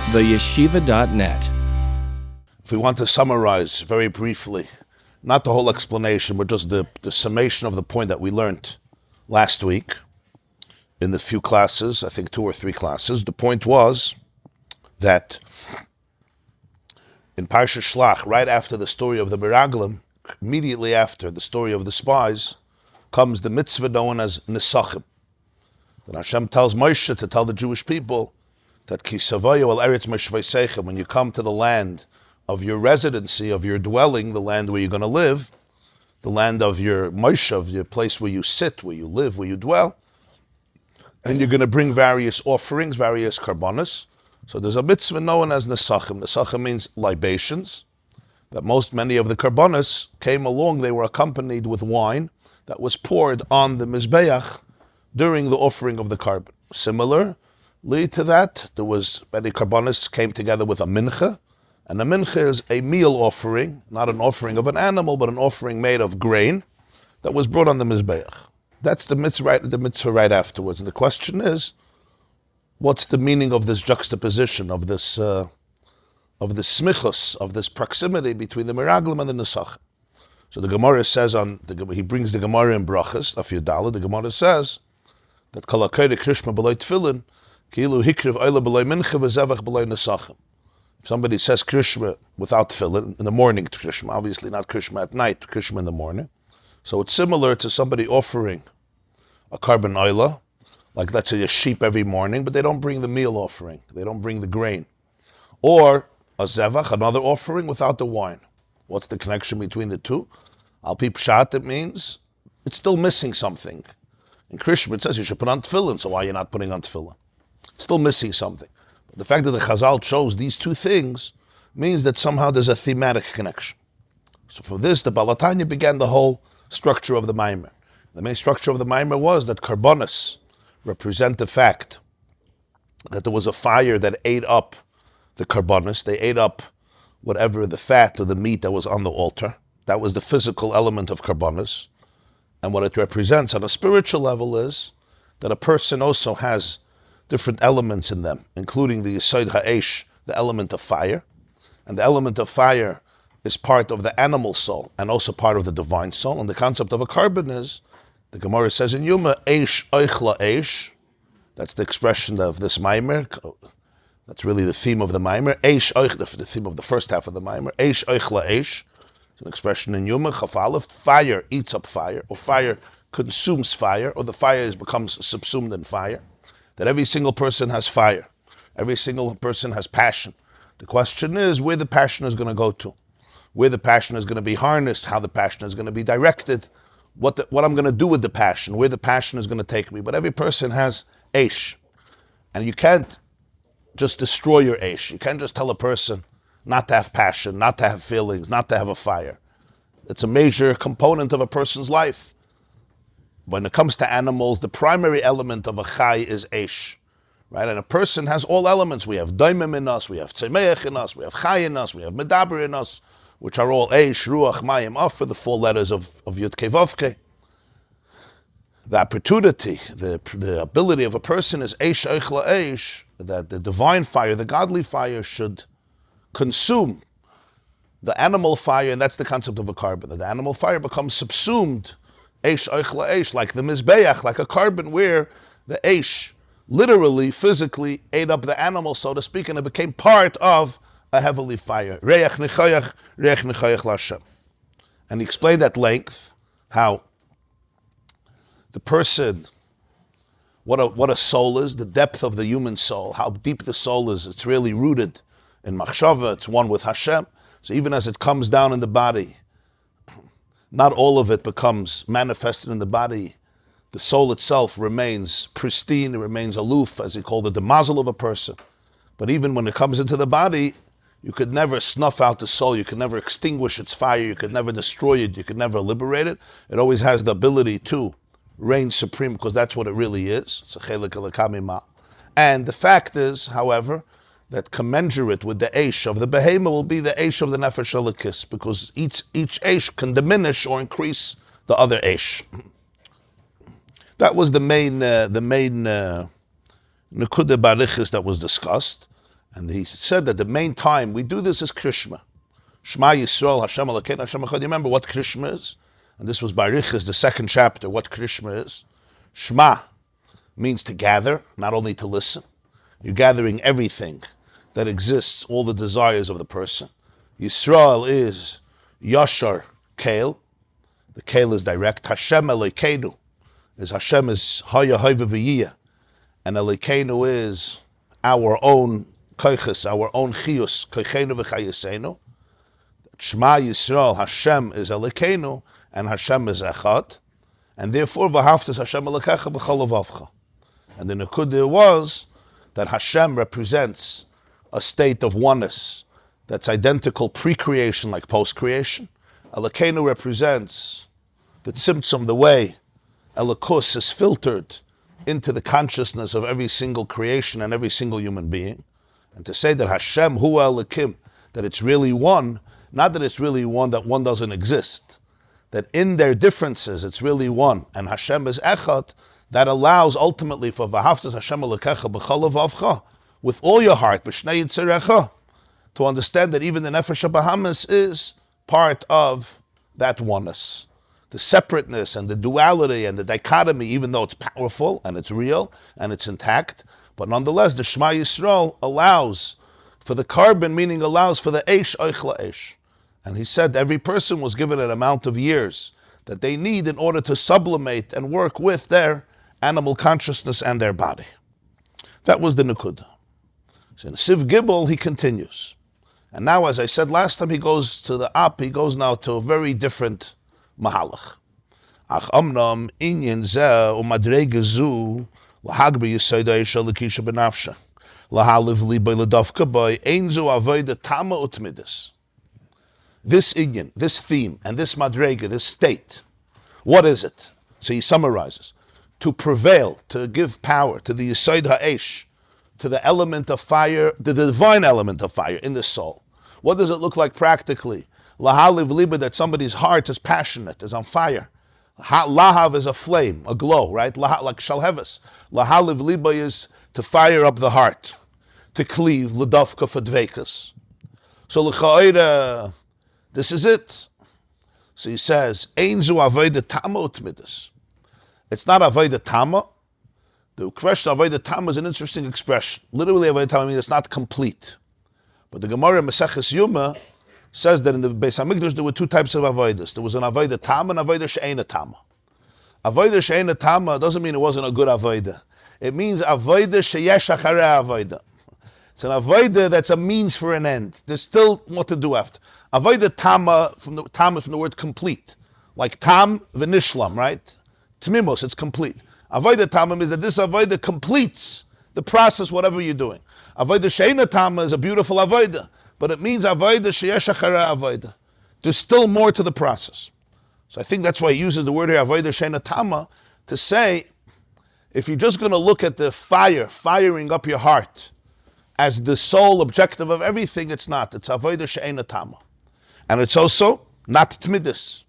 theyeshiva.net. If we want to summarize very briefly, not the whole explanation, but just the summation of the point that we learned last week in the few classes, I think 2 or 3 classes, the point was that in Parshas Shlach, right after the story of the Meraglim, immediately after the story of the Spies, comes the mitzvah known as Nesachim. Then Hashem tells Moshe to tell the Jewish people that Kisavayu al eretz meshvaisechem, when you come to the land of your residency, of your dwelling, the land where you're going to live, the land of your Moshe, of your place where you sit, where you live, where you dwell, and you're going to bring various offerings, various karbonos. So there's a mitzvah known as Nesachim. Nesachim means libations, that many of the karbonos came along, they were accompanied with wine that was poured on the mizbeach during the offering of the carbon. Similarly to that, there was many karbonos came together with a mincha, and a mincha is a meal offering, not an offering of an animal, but an offering made of grain that was brought on the mizbeach. That's the mitzvah right afterwards. And the question is, what's the meaning of this juxtaposition, of this smichus, of this proximity between the Meraglim and the Nesachim? So the Gemara says he brings the Gemara in Brachas, Daf Yudala, the Gemara says that Kol HaKoyre Krishma B'loi Tefillin, Ki'ilu Hikriv Oila B'loi Mincha V'Zevach B'loi Nesachim. If somebody says Krishma without Tefillin, in the morning Krishma, obviously not Krishma at night, Krishma in the morning. So it's similar to somebody offering a carbon oila, like let's say a sheep every morning, but they don't bring the meal offering, they don't bring the grain. Or a zevach, another offering without the wine. What's the connection between the two? Al pi pshat, it means it's still missing something. In Krishma it says you should put on tefillin, so why are you not putting on tefillin? It's still missing something. But the fact that the Chazal chose these two things means that somehow there's a thematic connection. So for this, the Balatanya began the whole structure of the Maimer. The main structure of the Maimer was that karbonos represent the fact that there was a fire that ate up the karbonos. They ate up whatever the fat or the meat that was on the altar. That was the physical element of karbonos. And what it represents on a spiritual level is that a person also has different elements in them, including the Yesod Ha'esh, the element of fire. And the element of fire is part of the animal soul and also part of the divine soul. And the concept of a carbon is, the Gemara says in Yuma, Eish Oichla Eish. That's the expression of this Maimer. That's really the theme of the Maimer. Eish Oich, the theme of the first half of the Maimer. Eish Oichla Eish. It's an expression in Yuma, Chaf Aleph. Fire eats up fire, or fire consumes fire, or the fire becomes subsumed in fire. That every single person has fire. Every single person has passion. The question is where the passion is going to go to, where the passion is going to be harnessed, how the passion is going to be directed, what I'm going to do with the passion, where the passion is going to take me. But every person has eish. And you can't just destroy your eish. You can't just tell a person not to have passion, not to have feelings, not to have a fire. It's a major component of a person's life. When it comes to animals, the primary element of a chai is eish. Right? And a person has all elements. We have daimim in us, we have tzemeach in us, we have chai in us, we have medaber in us, which are all eish, ruach, mayim, afar, the 4 letters of Yud Kei Vav Kei. The opportunity, the ability of a person is eish, eichla, eish, that the divine fire, the godly fire should consume the animal fire, and that's the concept of a carbon. That the animal fire becomes subsumed, eish, eichla, eish, like the mizbeach, like a carbon where the eish literally, physically ate up the animal, so to speak, and it became part of a heavenly fire. Reach nechayach l'Hashem. And he explained at length how the person, what a soul is, the depth of the human soul, how deep the soul is. It's really rooted in machshava, it's one with Hashem. So even as it comes down in the body, not all of it becomes manifested in the body. The soul itself remains pristine, it remains aloof, as he called it, the mazel of a person. But even when it comes into the body, you could never snuff out the soul, you could never extinguish its fire, you could never destroy it, you could never liberate it. It always has the ability to reign supreme, because that's what it really is. And the fact is, however, that commensurate with the eish of the behemoth will be the eish of the nefesh elokis, because each eish can diminish or increase the other eish. That was the main nekuda barichis that was discussed. And he said that the main time we do this is Krishma. Shema Yisrael, Hashem Elokeinu, Hashem Echad. You remember what Krishma is? And this was Barichas, the second chapter, what Krishma is. Shema means to gather, not only to listen. You're gathering everything that exists, all the desires of the person. Yisrael is Yashar Kael. The Kael is direct. Hashem Elokeinu is Hashem is Haya Haiva V'yiyah. And Elokeinu is our own koiches, our own chiyus, koichenu v'chayesenu. Shema Yisrael, Hashem is Elokeinu, and Hashem is Echad. And therefore, v'haftas Hashem Elokecha b'chol levavcha. And the Nekudah was that Hashem represents a state of oneness that's identical pre-creation like post-creation. Elokeinu represents the tzimtzum, the way Elokus is filtered into the consciousness of every single creation and every single human being. And to say that Hashem hu Elokim, that it's really one, not that it's really one, that one doesn't exist, that in their differences it's really one, and Hashem is Echad, that allows ultimately for v'haftas Hashem Elokecha b'chol levavcha, with all your heart, b'shnei yitzarecha, to understand that even the Nefesh HaBahamis is part of that oneness. The separateness and the duality and the dichotomy, even though it's powerful and it's real and it's intact, but nonetheless, the Shema Yisrael allows for the carbon, meaning allows for the Eish, Oich Eish. And he said every person was given an amount of years that they need in order to sublimate and work with their animal consciousness and their body. That was the Nekudah. So in Siv Gibel, he continues. And now, as I said last time, he goes to the up, he goes now to a very different mahalach. Ach amnam inyan zeh umadrege zu lahagbe yisoda yishal lekisha benafsha lahaliv libay ledavka boy ein zu avoida tama utmidis. This inyan, this theme, and this madrege, this state, what is it? So he summarizes: to prevail, to give power to the yisod ha'esh, to the element of fire, the divine element of fire in the soul. What does it look like practically? Lahaliv liba, that somebody's heart is passionate, is on fire. Lahav is a flame, a glow, right? Like shalheves. Lahaliv liba is to fire up the heart, to cleave, ledavka for dvekas. So l'cha'ira, this is it. So he says, Ein zu avoida tama utmidas. It's not avoida tama. The expression avoida tama is an interesting expression. Literally, avoida tama means it's not complete. But the Gemara Maseches Yuma says that in the Bais HaMikdash there were two types of avodas. There was an avoda tama and avoda she'ena tama. Avoda she'ena tama doesn't mean it wasn't a good avoda. It means avoda sheyesh acharei avoda. It's an avoda that's a means for an end. There's still what to do after. Avoda tama from the word complete, like tam v'nishlam, right? Tmimos, it's complete. Avoda tama means that this avoda completes the process, whatever you're doing. Avoda she'ena tama is a beautiful avoda, but it means avoda sheyesh acharei avoda. There's still more to the process. So I think that's why he uses the word here, avoda she'ena tama, to say, if you're just going to look at the fire, firing up your heart, as the sole objective of everything, it's not. It's avoda she'ena tama. And it's also not tmidis.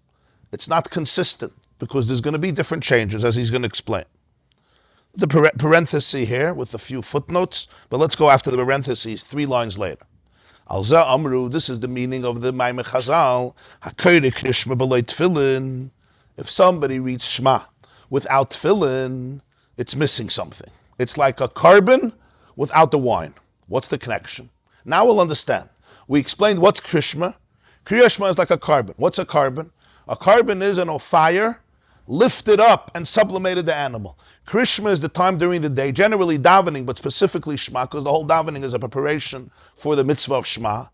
It's not consistent, because there's going to be different changes, as he's going to explain. The parenthesis here with a few footnotes, but let's go after the parentheses 3 lines later. Al zeh amru, this is the meaning of the Maimon Chazal, hakoyre krishma b'loi tefillin. If somebody reads Shema without tefillin, it's missing something. It's like a carbon without the wine. What's the connection? Now we'll understand. We explained what's krishma. Kriyashma is like a carbon. What's a carbon? A carbon is a fire lifted up and sublimated the animal. Krishma is the time during the day, generally davening, but specifically Shema, because the whole davening is a preparation for the mitzvah of Shema.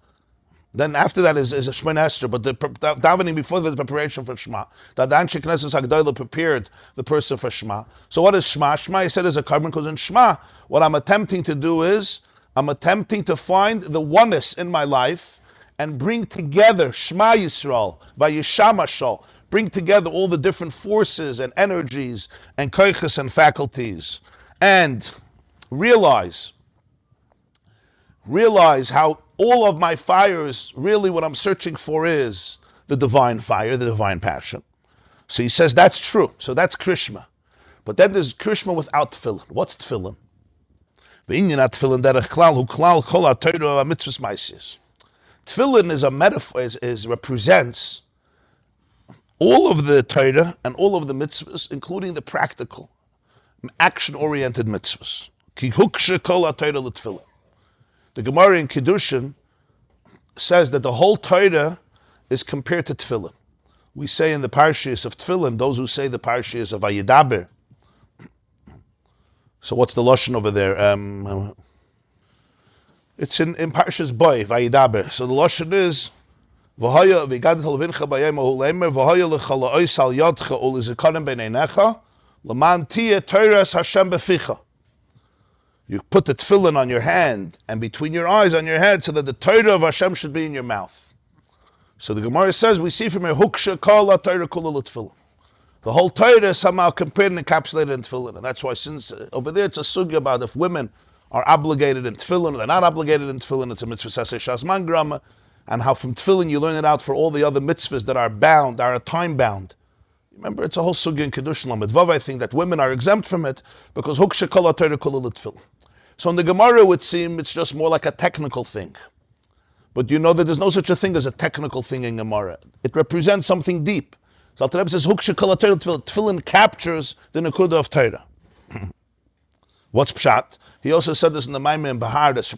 Then after that is a Shemona Esrei, but the davening before that is preparation for Shema. The Anshe Knesset HaGedolah prepared the person for Shema. So what is Shema? Shema, I said, is a carbon, because in Shema, what I'm attempting to do is, I'm attempting to find the oneness in my life and bring together Shema Yisrael, Vayishamashal, bring together all the different forces and energies and koiches and faculties, and realize how all of my fires, really what I'm searching for is the divine fire, the divine passion. So he says that's true. So that's Krishma. But then there's Krishma without tefillin. What's tefillin? V'inyan tefillin derech klal hu klal kol ha-Torah ha-mitzvahs ma'asos. Tefillin is a metaphor, represents all of the Torah and all of the mitzvahs, including the practical, action-oriented mitzvahs. Ki hukshe kol ha-Torah l'tefillin. The Gemara in Kiddushin says that the whole Torah is compared to tefillin. We say in the Parshas of tefillin, those who say the Parshas of Vayidaber. So what's the lashon over there? It's in Parshas Bais, Vayidaber. So the lashon is V'haya v'gadol vincha b'yom ha'ulemer v'haya l'chala'os al yadcha u'lizikanim b'neinecha l'man tiyeh Torahs Hashem b'ficha. You put the tefillin on your hand and between your eyes on your head so that the Torah of Hashem should be in your mouth. So the Gemara says, we see from here, Huksha kol ha-Torah kula l'tefillin. The whole Torah is somehow compared and encapsulated in tefillin. And that's why since over there it's a sugya about if women are obligated in tefillin or they're not obligated in tefillin, it's a mitzvah saseh shas man grama, and how from tefillin you learn it out for all the other mitzvahs that are bound, are time bound. Remember, it's a whole sugya in Kedushin Lamed Vav, I think, that women are exempt from it because Huksha kol ha-Torah kula l'tefillin. So in the Gemara, it would seem it's just more like a technical thing. But you know that there's no such a thing as a technical thing in Gemara. It represents something deep. So Alter Rebbe says, Huksha kol ha-Torah l'tefillin. Tefillin captures the Nekuda of Torah. What's Pshat? He also said this in the Maimah in Bahar, that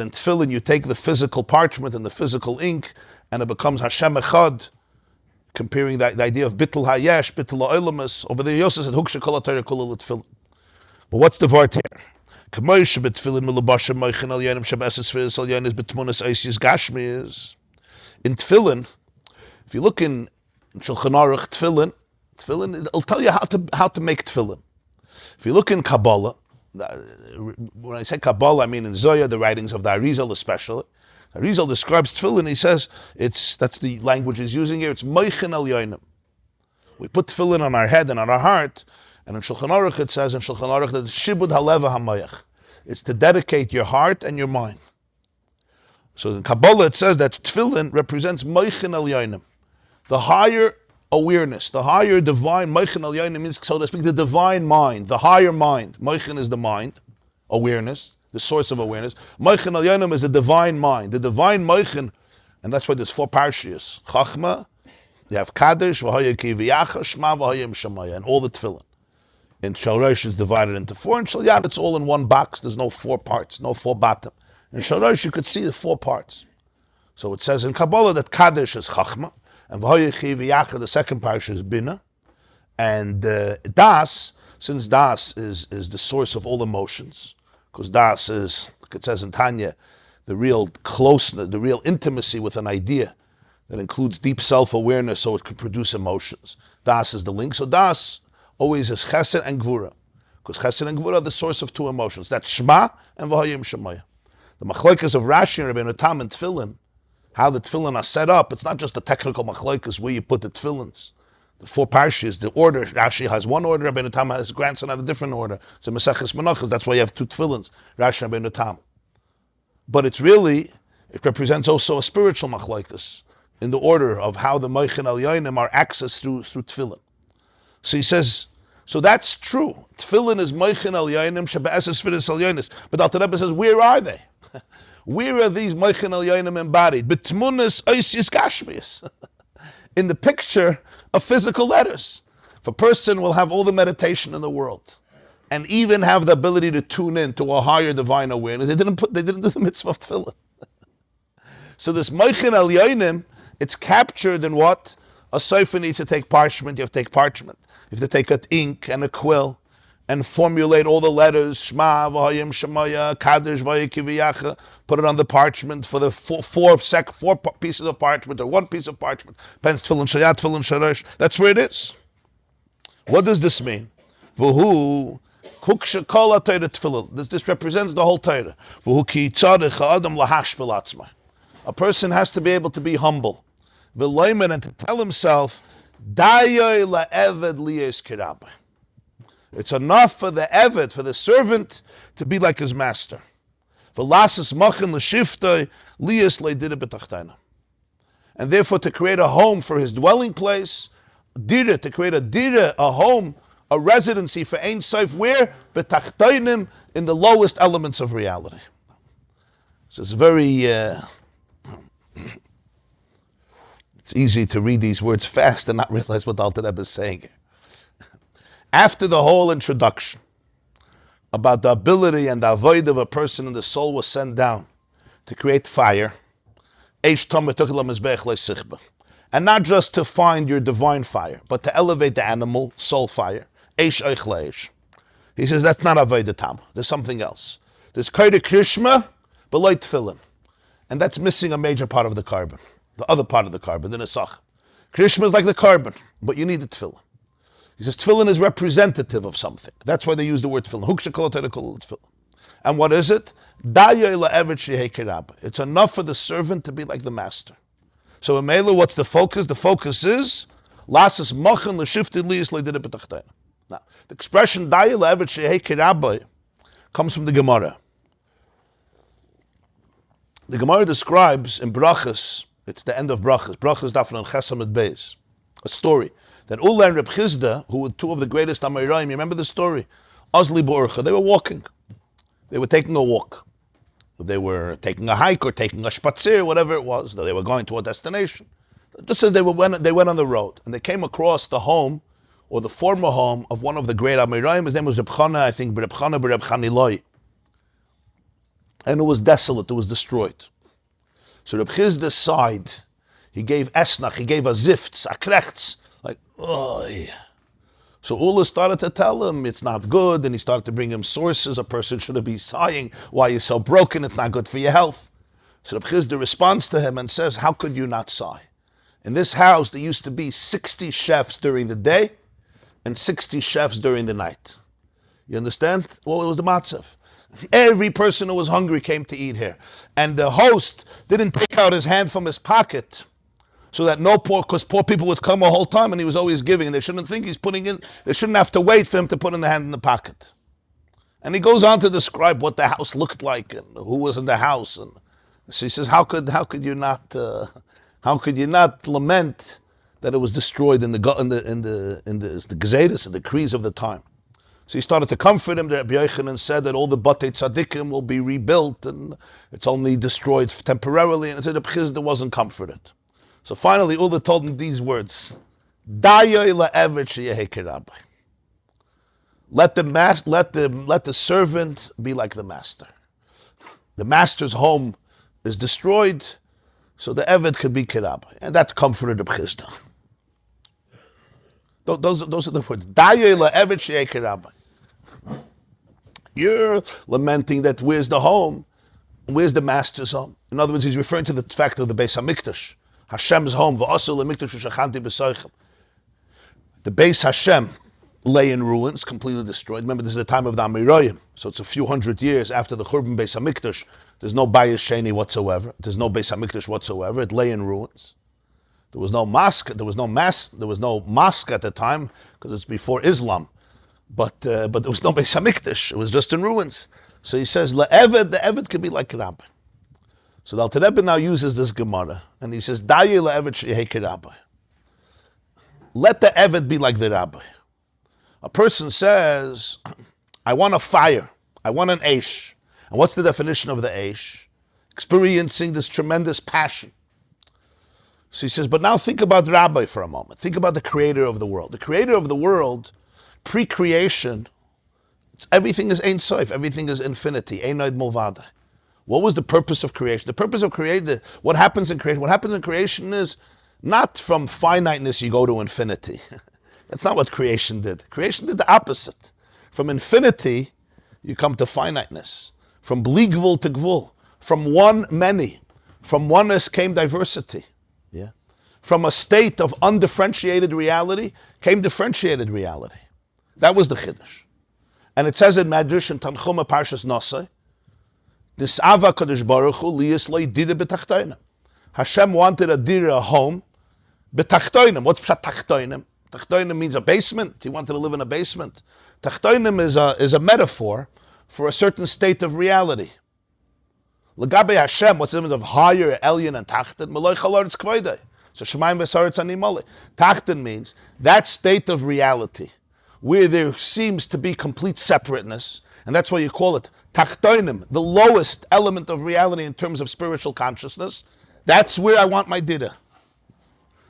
in Tefillin you take the physical parchment and the physical ink, and it becomes Hashem Echad, comparing the idea of bittle hayesh, bittle ha'olamus. Over there he also said, Huksha kol ha-Torah kula l'tefillin. But what's the word here? In tefillin, if you look in Shulchan Aruch tefillin, it'll tell you how to make tefillin. If you look in Kabbalah, when I say Kabbalah, I mean in Zoya, the writings of the Arizal especially. Arizal describes tefillin, he says, that's the language he's using here, it's moichin al yoinim. We put tefillin on our head and on our heart. And in Shulchan Aruch it says that it's shibud haleva hamayach. It's to dedicate your heart and your mind. So in Kabbalah it says that tefillin represents moichin al yoinim, the higher awareness, the higher divine. Moichin al yoinim means, so to speak, the divine mind, the higher mind. Moichin is the mind, awareness, the source of awareness. Moichin al yoinim is the divine mind, the divine moichin, and that's why there's 4 parshas. Chachma, you have Kaddish, v'haya kiviyacha, Shema, v'haya Shemaya, and all the tefillin. In Shalrosh it's divided into 4, and Shalyat it's all in one box. There's no 4 parts, no 4 bottom. In Shalrosh you could see the 4 parts. So it says in Kabbalah that Kaddish is Chachma, and V'hoyechi v'yacha, the second parsha, is Bina, and Das, since Das is the source of all emotions, because Das is, like it says in Tanya, the real closeness, the real intimacy with an idea that includes deep self-awareness so it can produce emotions. Das is the link. So Das always is Chesed and Gvura, because Chesed and Gvura are the source of 2 emotions. That's Shema and V'hayim Shemaya. The machlokes of Rashi and Rabbeinu Tam and Tefillin, how the Tefillin are set up, it's not just a technical machlokes where you put the Tefillins. The 4 parshas, the order, Rashi has one order, Rabbeinu Tam has grandson at a different order. So Maseches Menachos, that's why you have 2 Tefillins, Rashi and Rabbeinu Tam. But it represents also a spiritual machlokes in the order of how the Moichin al Yoinim are accessed through Tefillin. So he says, so that's true. Tefillin is Moichin al Yoinim, Shebe'eses Firis al Yoinis. But Alter Rebbe says, where are they? Where are these Moichin al Yoinim embodied? B'tmunas oisis gashmius. In the picture of physical letters. If a person will have all the meditation in the world, and even have the ability to tune in to a higher divine awareness, they didn't do the mitzvah of tefillin. So this Moichin al Yoinim, it's captured in what? A sofer needs to take parchment, you have to take parchment. You have to take an ink and a quill and formulate all the letters, Shema, V'hayim Shemaya, Kaddish, V'hayikiviyacha, put it on the parchment for the 4 pieces of parchment or 1 piece of parchment. Pens, Tefillin, Shayat, Tefillin, Sharash. That's where it is. What does this mean? V'hu, Huksha kol ha-Torah tefillin. This represents the whole Torah. V'hu ki tzarech ha'adam lahash b'latzmai. A person has to be able to be humble. V'loimen, and to tell himself, Dayoy la'eved liyes kirabah. It's enough for the eved, for the servant, to be like his master. V'lasas machin l'shiftoi liyes le'dira b'tachtayna. And therefore to create a home for his dwelling place, dira, to create a dira, a home a residency for Ein Sof, where? B'tachtoinim, in the lowest elements of reality. So it's very, it's easy to read these words fast and not realize what the Alter Rebbe is saying here. After the whole introduction about the ability and the avoid of a person and the soul was sent down to create fire, and not just to find your divine fire, but to elevate the animal, soul fire. He says that's not avodah tam. There's something else. There's kaida krishma, below tefillin. And that's missing a major part of the carbon. The other part of the carbon, the Nesachim. Krishma is like the carbon, but you need the tefillin. He says tefillin is representative of something. That's why they use the word tefillin. Tefillin. And what is it? It's enough for the servant to be like the master. So in Mela, what's the focus? The focus is lasas machen l'shifti liyis le'did b'tachtayim. Now, the expression daya le'evet shehei kirabbai comes from the Gemara. The Gemara describes in Brachas, it's the end of Brachas dafn and Chesam at Bais, a story that Ula and Reb Chizda, who were two of the greatest Amoraim, you remember the story? Azli Borcha, they were walking. They were taking a walk. They were taking a hike or taking a spatzir, whatever it was. They were going to a destination. Just as they went on the road, and they came across the home, or the former home, of one of the great Amoraim. His name was Reb Chana, I think, Reb Chana Reb Chaniloi. And it was desolate, it was destroyed. So Reb Chizda sighed. He gave esnach, he gave a zifts, a krechts, like, oy. So Ula started to tell him it's not good, and he started to bring him sources. A person shouldn't be sighing. Why you're so broken? It's not good for your health. So Reb Chizda responds to him and says, how could you not sigh? In this house, there used to be 60 chefs during the day and 60 chefs during the night. You understand? Well, it was the matzav. Every person who was hungry came to eat here. And the host didn't take out his hand from his pocket so that because poor people would come a whole time and he was always giving, and they shouldn't think he's putting in, they shouldn't have to wait for him to put in the hand in the pocket. And he goes on to describe what the house looked like and who was in the house. And so he says, how could you not lament that it was destroyed in the gezeiros, the decrees of the time? So he started to comfort him. Rabbi Yochanan said that all the Batei Tzadikim will be rebuilt and it's only destroyed temporarily. And he said Rabbi Chizda wasn't comforted. So finally, Ula told him these words: Let the servant be like the master. The master's home is destroyed, so the Eved could be Kirab. And that comforted Rabbi Chizda. Those are the words. You're lamenting that where's the home? Where's the master's home? In other words, he's referring to the fact of the Beis HaMikdash. Hashem's home. The Beis Hashem lay in ruins, completely destroyed. Remember, this is the time of the Amoraim, so it's a few hundred years after the Churban Beis HaMikdash. There's no Bayis Sheni whatsoever. There's no Beis HaMikdash whatsoever. It lay in ruins. There was no mosque. There was no mosque at the time because it's before Islam. But there was no Beis HaMikdash. It was just in ruins. So he says, the Eved could be like Rabbi. So the Alter Rebbe now uses this Gemara, and he says, Daye le'Eved shehei Rabbi. Let the Eved be like the Rabbi. A person says, I want a fire. I want an Eish. And what's the definition of the Eish? Experiencing this tremendous passion. So he says, but now think about Rabbi for a moment. Think about the creator of the world. The creator of the world, pre-creation, everything is Ein Sof, everything is infinity, Einoid Mulvada. What was the purpose of creation? The purpose of creation, what happens in creation? What happens in creation is not from finiteness you go to infinity. That's not what creation did. Creation did the opposite. From infinity, you come to finiteness. From bli gvul to gvul. From one, many. From oneness came diversity. Yeah. From a state of undifferentiated reality came differentiated reality. That was the Chiddush. And it says in Medrash in Tanchuma Parshas Nosai, Nisava Kadosh Baruch Hu liyis lo yidira b'tachtoinim. Hashem wanted a dira, a home, b'tachtoinim. What's pshat tachtoinim? Tachtoinim means a basement. He wanted to live in a basement. Tachtoinim is a metaphor for a certain state of reality. L'gabe Hashem, what's the difference of higher, elyon, and tachten? Meloi chalaretz kvoidei. So Shemayim v'saretz ani mole. Tachten means that state of reality where there seems to be complete separateness, and that's why you call it tachtonim, the lowest element of reality in terms of spiritual consciousness, that's where I want my dida.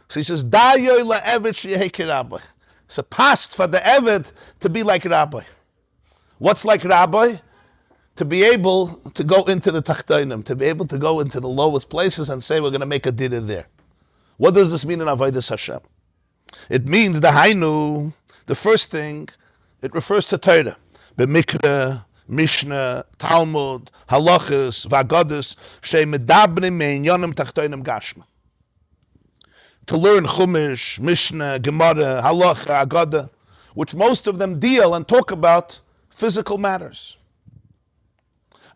So he says, Dayoy la'eved sheyehei Rabbi. It's a past for the Eved to be like Rabbi. What's like Rabbi? To be able to go into the tachtonim, to be able to go into the lowest places and say we're going to make a dida there. What does this mean in Avodas Hashem? It means the Hainu, the first thing, it refers to Torah. B'mikra, Mishnah, Talmud, Halachas, V'agadus, She'medabrim me'inyonim tachtonim gashma. To learn Chumash, Mishnah, Gemara, Halacha, Agada, which most of them deal and talk about physical matters.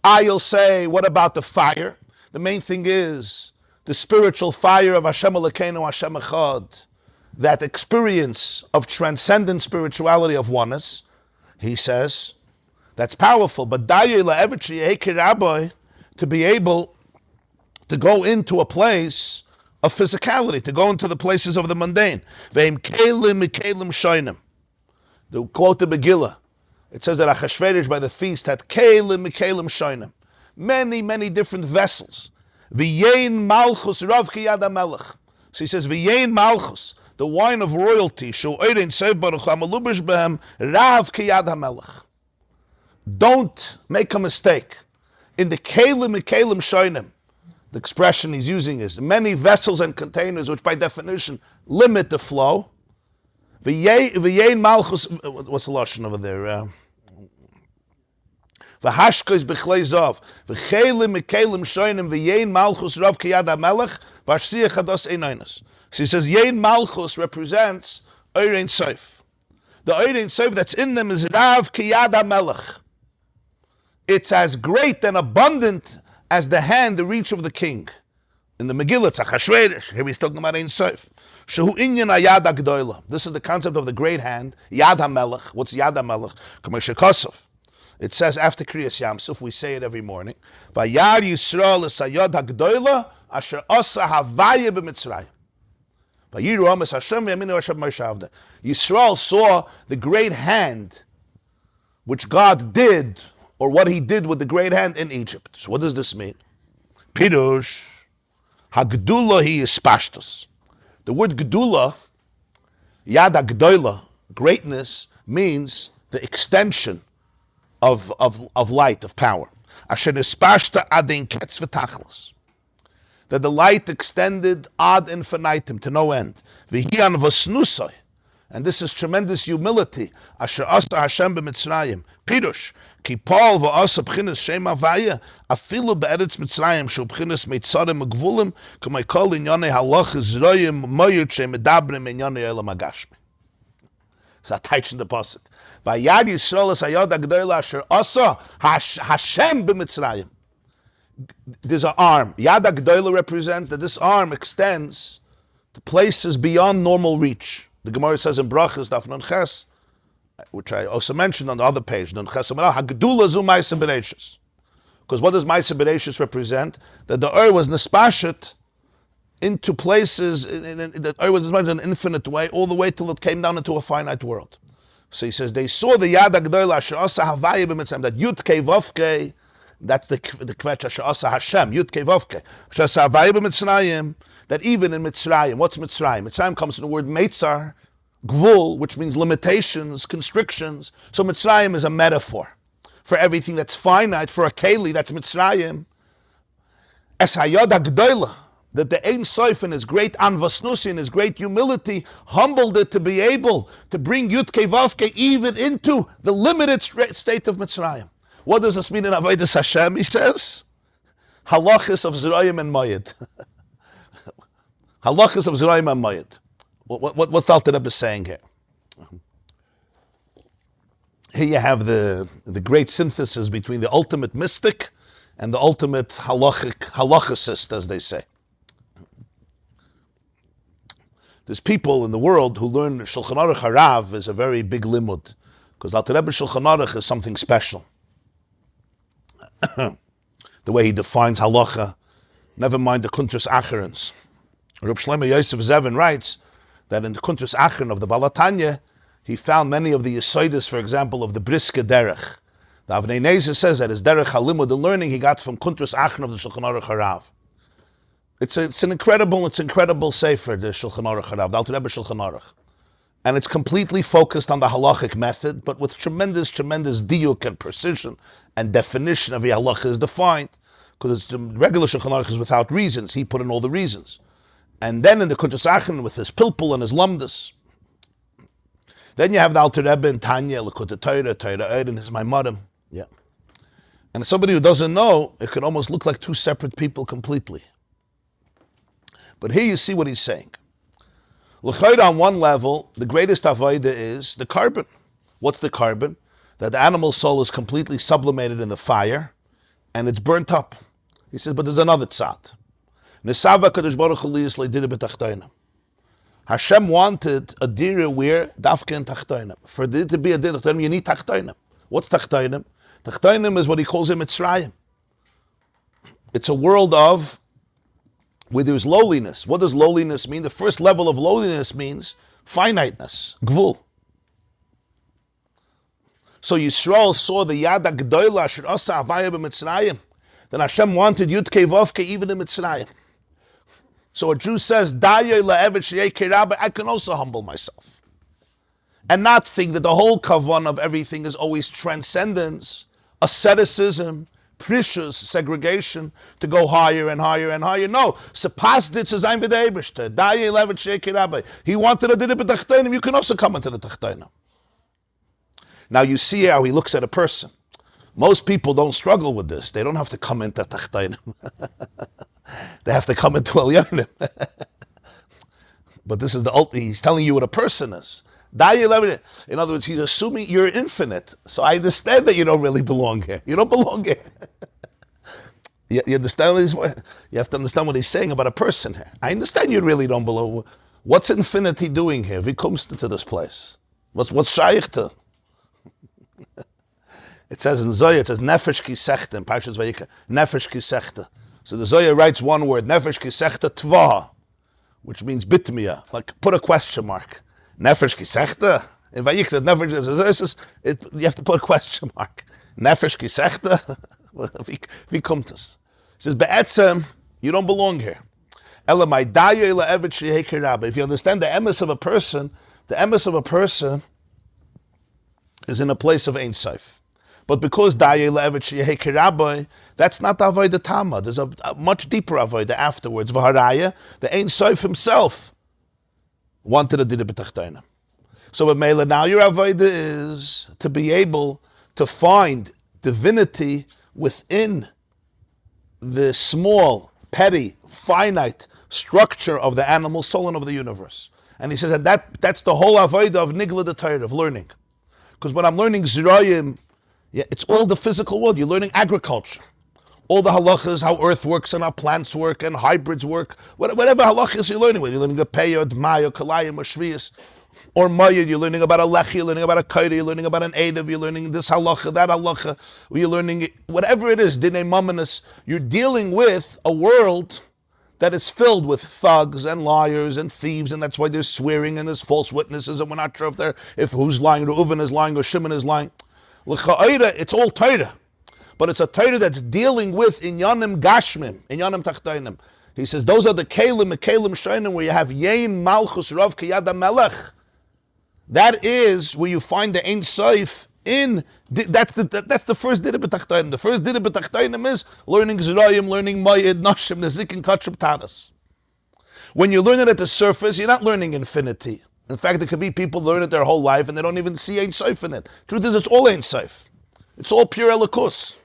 I'll say, what about the fire? The main thing is the spiritual fire of Hashem Elokeinu, Hashem Echad, that experience of transcendent spirituality of oneness. He says, that's powerful, but to be able to go into a place of physicality, to go into the places of the mundane. The quote the Megillah, it says that Achashverosh by the feast had kelim mikelim shoinim, many different vessels. V'yein malchus rav kiyad hamelech. So he says v'yein malchus, the wine of royalty, shu oirein sev baruch hamalubish behem rav kiyad hamelech. Don't make a mistake. In the kelim mikelim shoinim, the expression he's using is many vessels and containers, which by definition limit the flow. V'yein malchus, what's the lashon over there? V'hashkois b'chlei zav, v'chelim mikelim shoinim, v'yein malchus rav kiyad hamelech, v'ashsiyah chados einoinus. So he says, yein malchus represents oirein seif. The oirein seif that's in them is rav kiyad hamelech. It's as great and abundant as the hand, the reach of the king. In the Megillah, it's Achashverosh. Here he's talking about Ein Sof. Shehu inyan hayad hagdoila. This is the concept of the great hand, Yad HaMelech. What's Yad HaMelech? K'moshe Kosov. It says after Kriyas Yamsuf, we say it every morning. Vayar Yisrael es hayad hagdoila asher asa havaya b'Mitzrayim. Vayiru ames Hashem v'yaminu Hashem Moshe Avda. Yisrael saw the great hand which God did, or what he did with the great hand in Egypt. So what does this mean? Pirush, Hagdula hi is pashtus. The word Gedula, Yad HaGdoila, greatness, means the extension of light, of power. Asher nispashta ad ein ketz v'tachlis. That the light extended ad infinitum, to no end. V'hi an v'snusai. And this is tremendous humility. Asher asa Hashem b'Mitzrayim. Pirush, ki Paul v'asa b'chinas shem havaya, afilu be'eretz Mitzrayim, shu b'chinas meitzarim ugvulim, k'may kol inyonei halachas royim moyut shem medabrim inyonei olam hagashmi. So I touch in the pasuk. Vayad Yisrael es hayad hagdoila asher asa Hashem b'Mitzrayim. There's an arm. Yad hagdoila represents that this arm extends to places beyond normal reach. The Gemara says in Brachas, Daf Nun Ches, which I also mentioned on the other page, Nun Ches Hagdula zu Ma'aseh Bereishis. Because what does Ma'aseh Bereishis represent? That the Ur was nespashet into places, that Ur was nespashet in an infinite way, all the way till it came down into a finite world. So he says, they saw the Yad HaGdoila Asher Asa Havaya b'Mitzrayim, that Yud Kei Vav Kei, that's the kvetch Asher Asa Hashem, Yud Kei Vav Kei, Asher Asa Havaya b'Mitzrayim, that even in Mitzrayim, what's Mitzrayim? Mitzrayim comes from the word Meitzar, Gvul, which means limitations, constrictions. So Mitzrayim is a metaphor for everything that's finite, for a Keli, that's Mitzrayim. Es hayad hagdoila, that the Ein Sof in his great anvasnusi, in his great humility, humbled it to be able to bring Yud Kei Vav Kei even into the limited state of Mitzrayim. What does this mean in Avodas Hashem? He says, halachas of Zerayim and Mayid. Halachas of Zerayim and Mayid. What's the Alter Rebbe saying here? Here you have the great synthesis between the ultimate mystic and the ultimate halachicist, as they say. There's people in the world who learn Shulchan Aruch Harav is a very big limud, because Alter Rebbe Shulchan Aruch is something special. The way he defines halacha, never mind the Kuntras Acherens. Reb Shlomo Yosef Zevin writes that in the Kuntras Acheron of the Balatanya, he found many of the Yesodis, for example, of the Briske Derech. The Avnei Nezer says that his Derech HaLimud, the learning he got from Kuntras Achron of the Shulchan Aruch Harav. It's an incredible sefer, the Shulchan Aruch Harav, the Alter Rebbe Shulchan Aruch. And it's completely focused on the halachic method, but with tremendous diuk and precision and definition. Every halacha is defined, because the regular Shulchan Aruch is without reasons. He put in all the reasons. And then in the Kuntras Achron with his pilpul and his lumdus. Then you have the Alter Rebbe and Tanya, Likkutei, Torah, and his Maimarim. Yeah. And somebody who doesn't know, it could almost look like two separate people completely. But here you see what he's saying. L'chayr, on one level, the greatest avodah is the carbon. What's the carbon? That the animal soul is completely sublimated in the fire, and it's burnt up. He says, but there's another tzad. Nesava kadosh baruch hu liyis le'dira b'tachtoina. Hashem wanted a dira where dafka in tachtoina. For there to be a dira tachtoina, you need tachtoina. What's tachtoina? Tachtoina is what he calls Mitzrayim. It's a world of where there's lowliness. What does lowliness mean? The first level of lowliness means finiteness, gvul. So Yisrael saw the Yad HaGdoila asher asa avaya b'Mitzrayim. Then Hashem wanted Yudke Vovke even in Mitzrayim. So a Jew says, I can also humble myself. And not think that the whole kavan of everything is always transcendence, asceticism, precious segregation, to go higher and higher and higher. No. He wanted to do it b'tachtonim. You can also come into the tachtonim. Now you see how he looks at a person. Most people don't struggle with this. They don't have to come into tachtonim. They have to come into elyonim. But this is the ultimate. He's telling you what a person is. In other words, he's assuming you're infinite. So I understand that you don't really belong here. You don't belong here. You understand you have to understand what he's saying about a person here. I understand you really don't belong. What's infinity doing here if he comes to this place? What's shaykh to? It says in Zohar, it says nefesh ki sechta in Parshas Vayikra. Nefesh ki sechta. So the Zohar writes one word, nefesh ki sechta tva, which means bitmia, like put a question mark. Nefesh ki sechta? In Vayikra, nefesh, you have to put a question mark. Nefesh ki sechta? Wie kommt es? It says, be'etzem, you don't belong here. Elamai daya ila evet shehei rabbi. If you understand the emes of a person, the emes of a person is in a place of Ein Sof. But because daya ila evet shehei rabbi, that's not the avodah tama. There's a much deeper avodah afterwards. V'haraya, the Ein Sof himself wanted to do the b'tachtoina. So with Mela, now your avodah is to be able to find divinity within the small, petty, finite structure of the animal soul and of the universe. And he says that's the whole avodah of nigla the Torah, of learning. Because when I'm learning zirayim, it's all the physical world. You're learning agriculture. All the halachas, how earth works and how plants work and hybrids work. Whatever halachas you're learning with. You're learning a peyod, mayo, kalayim, or shviyas. Or mayid, you're learning about a lechi, you're learning about a kairi, you're learning about an edav, you're learning this halacha, that halacha, you're learning whatever it is, dinei mamanis. You're dealing with a world that is filled with thugs and liars and thieves, and that's why there's swearing and there's false witnesses, and we're not sure if who's lying, Reuven is lying, or Shimon is lying. L'cha'ira, it's all Torah, but it's a Torah that's dealing with inyanim gashmim, inyanim tachtoinim. He says those are the kelim shainim where you have yein malchus rav kiyad melech. That is where you find the Ein Sof in. That's the first dida b'tachtoinim. The first dida b'tachtoinim is learning zirayim, learning mayid, nashim, nezik, and kachim tanas. When you learn it at the surface, you're not learning infinity. In fact, there could be people learn it their whole life and they don't even see Ein Sof in it. Truth is, it's all Ein Sof. It's all pure elikus.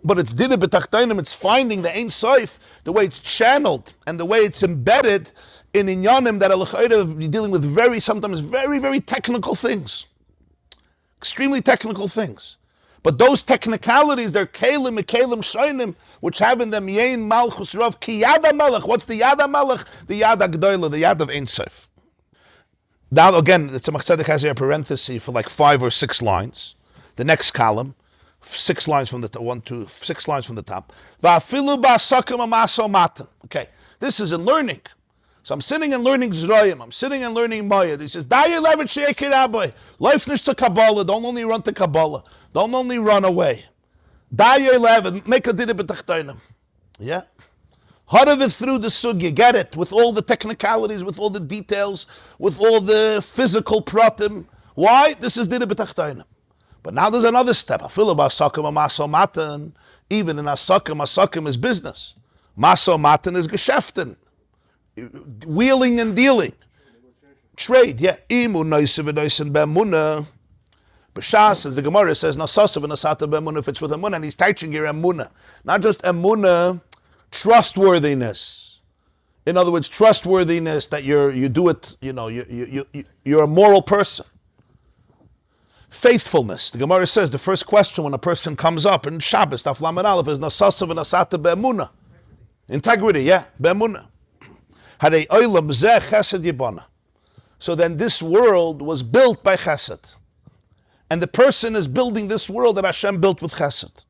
But it's dida b'tachtoinim. It's finding the Ein Sof, the way it's channeled and the way it's embedded in inyanim that you're dealing with sometimes very technical things. Extremely technical things. But those technicalities, they're kelim shainim, which have in them yein malchus rav ki yad HaMelech. What's the yad HaMelech? The yad HaGdoila, the yad of Ein Sof. Now again, the Tzemach Tzedek has here a parenthesis for like 5 or 6 lines. The next column, 6 lines from the top, 6 lines from the top. Va'afilu ba'asakim amaso matan. Okay, this is in learning. So I'm sitting and learning Zroyim. I'm sitting and learning Mayad. He says, Daya levet she'ekir Rabbi. Life nish to Kabbalah. Don't only run to Kabbalah. Don't only run away. Daya levet. Make a dida b'tachtoinim. Yeah? Harav it through the sugya. Get it. With all the technicalities, with all the details, with all the physical pratim. Why? This is dida b'tachtoinim. But now there's another step. Afilu b'asakim maso matan. Even in asakim is business. Maso matan is geschäften. Wheeling and dealing. Trade, yeah. Imu noisiv and be'emuna. Parshas, as the Gemara says, nasasav and nasata be'emuna, if it's with emuna, and he's teaching here emuna. Not just emuna, trustworthiness. In other words, trustworthiness that you do it, you're a moral person. Faithfulness. The Gemara says the first question when a person comes up in Shabbos, Daf Lamed Aleph, is nasasav and nasata be'emuna. Integrity, yeah, be'emuna. So then this world was built by chesed. And the person is building this world that Hashem built with chesed.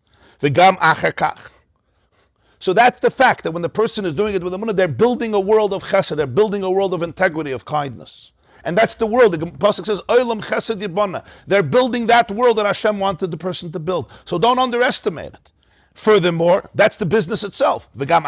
So that's the fact that when the person is doing it with emunah, they're building a world of chesed, they're building a world of integrity, of kindness. And that's the world. The Pasuk says, Olam chesed yibana. They're building that world that Hashem wanted the person to build. So don't underestimate it. Furthermore, that's the business itself. Person